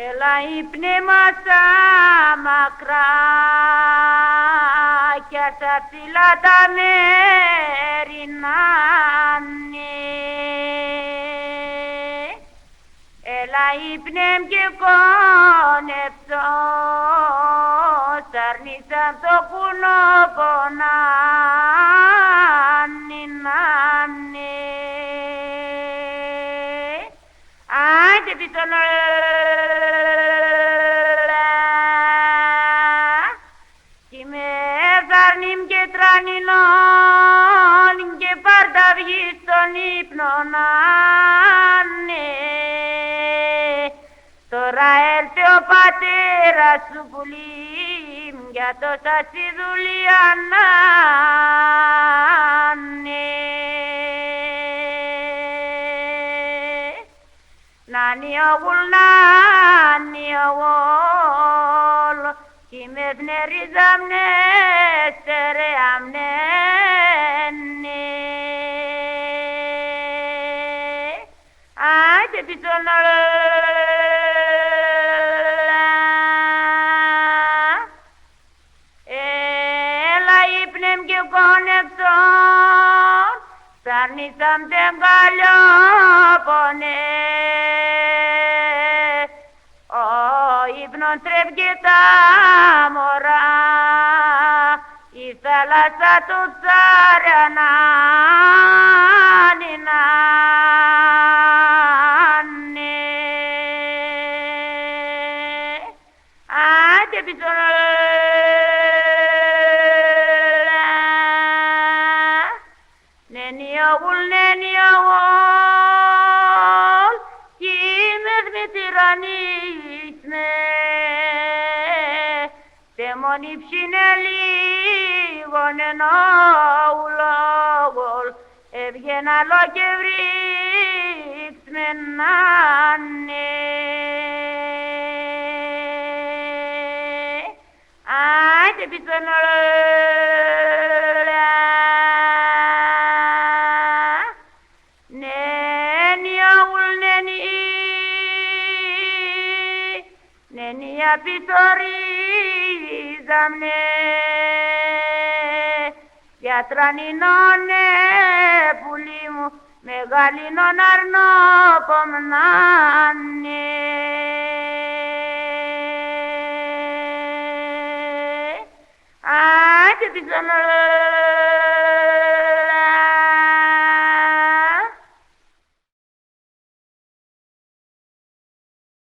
Έλα ύπνε μας τα μακρά κι ας τα ψηλά τα μέρη να είναι. Έλα ύπνε και κόνεψω σαρνίσα απ' το κουνό πονάνει να είναι. Άντε πίσω κι με ζάρνιμ και τρανινόν και πάρτα βγει στον ύπνο να είναι. Τώρα έλθε ο πατέρας σου πουλί για τόσα στη δουλειά να είναι. Νάνι ογουλ, νάνι ογουλ, κι με ευνερίζαμνε στερεαμνένε. Άντε πίσω έλα ύπνεμ και κόνεψον σαρνίσαμ τεν καλλιόπονε. Ο ύπνος τρέφει τα μωρά, η θάλασσα του ψάρια να είναι. Άντε πίσω νένι ογουλ, νένι ογουλ, κι με τυραννείς με. Τε μόνοι ψήνε λίγον ενώ ουλόγολ, έβγαινε άλλο και βρίξ με να είναι. Άντε πίσω νένι ογουλ, νένι, νένι απιστορίζαμνε για τρανινόνε πουλί μου μεγαλίνον αρνόπομνάνε. Άντε πίσω